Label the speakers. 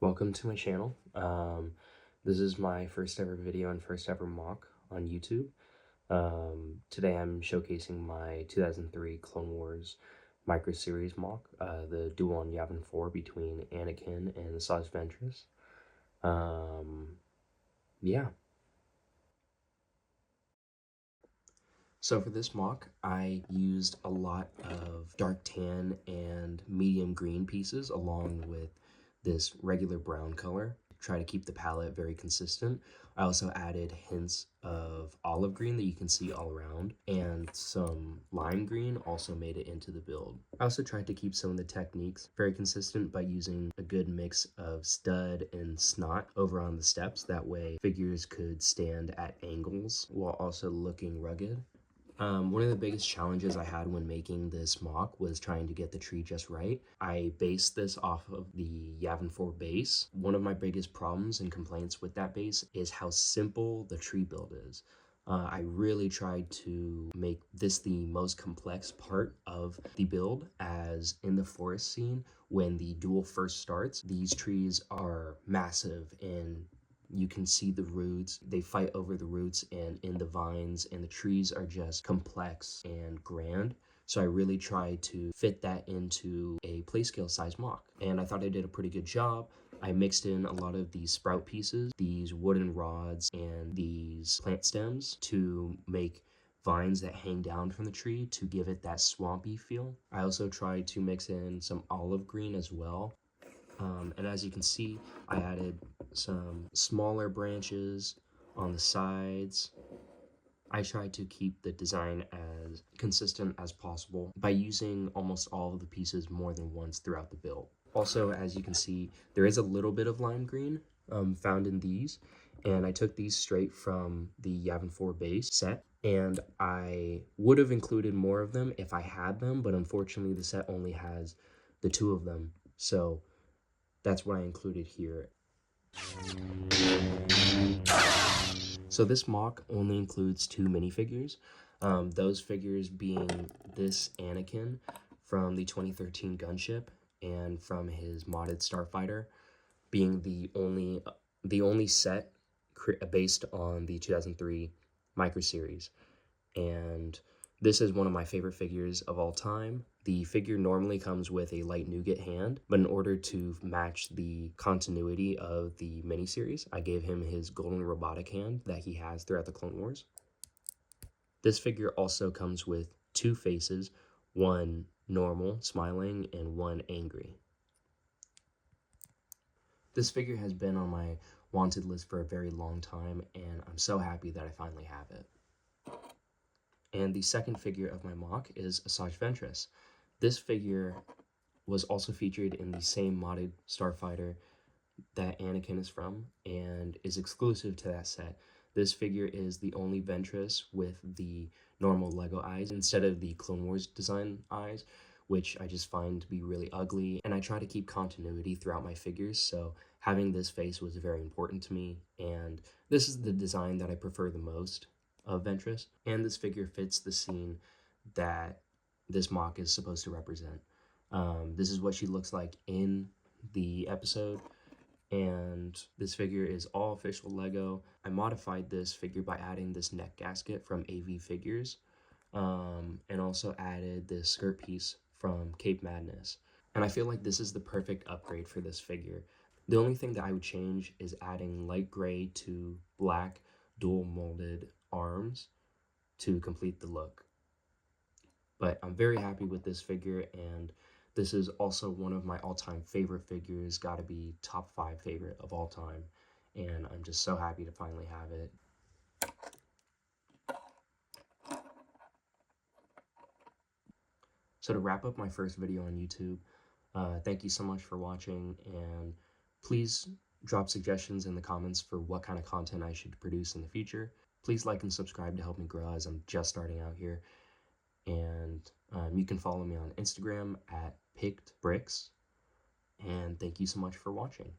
Speaker 1: Welcome to my channel. This is my first ever video and first ever mock on YouTube. Today I'm showcasing my 2003 Clone Wars microseries mock, the duel on Yavin 4 between Anakin and Astrid Ventress. Yeah. So for this mock, I used a lot of dark tan and medium green pieces along with this regular brown color. Try to keep the palette very consistent. I also added hints of olive green that you can see all around, and some lime green also made it into the build. I also tried to keep some of the techniques very consistent by using a good mix of stud and snot over on the steps. That way figures could stand at angles while also looking rugged. One of the biggest challenges I had when making this mock was trying to get the tree just right. I based this off of the Yavin 4 base. One of my biggest problems and complaints with that base is how simple the tree build is. I really tried to make this the most complex part of the build, as in the forest scene, when the duel first starts, these trees are massive and you can see the roots. They fight over the roots and in the vines, and the trees are just complex and grand. So I really tried to fit that into a playscale size mock, and I thought I did a pretty good job. I mixed in a lot of these sprout pieces, these wooden rods, and these plant stems to make vines that hang down from the tree to give it that swampy feel. I also tried to mix in some olive green as well. And as you can see, I added some smaller branches on the sides. I tried to keep the design as consistent as possible by using almost all of the pieces more than once throughout the build. Also, as you can see, there is a little bit of lime green found in these, and I took these straight from the Yavin 4 base set, and I would have included more of them if I had them, but unfortunately the set only has the 2 of them, so that's what I included here. So this mock only includes 2 minifigures, those figures being this Anakin from the 2013 gunship and from his modded starfighter, being the only set based on the 2003 microseries. And this is one of my favorite figures of all time. The figure normally comes with a light nougat hand, but in order to match the continuity of the miniseries, I gave him his golden robotic hand that he has throughout the Clone Wars. This figure also comes with 2 faces, one normal, smiling, and one angry. This figure has been on my wanted list for a very long time, and I'm so happy that I finally have it. And the second figure of my mock is Astrid Ventress. This figure was also featured in the same modded starfighter that Anakin is from and is exclusive to that set. This figure is the only Ventress with the normal Lego eyes instead of the Clone Wars design eyes, which I just find to be really ugly, and I try to keep continuity throughout my figures, so having this face was very important to me, and this is the design that I prefer the most of Ventress, and this figure fits the scene that this mock is supposed to represent. This is what she looks like in the episode, and this figure is all official Lego. I modified this figure by adding this neck gasket from AV Figures, and also added this skirt piece from Cape Madness. And I feel like this is the perfect upgrade for this figure. The only thing that I would change is adding light gray to black dual molded arms to complete the look. But I'm very happy with this figure, and this is also one of my all-time favorite figures, gotta be top 5 favorite of all time, and I'm just so happy to finally have it. So to wrap up my first video on YouTube, thank you so much for watching, and please drop suggestions in the comments for what kind of content I should produce in the future. Please like and subscribe to help me grow, as I'm just starting out here. And you can follow me on Instagram at PickedBricks. And thank you so much for watching.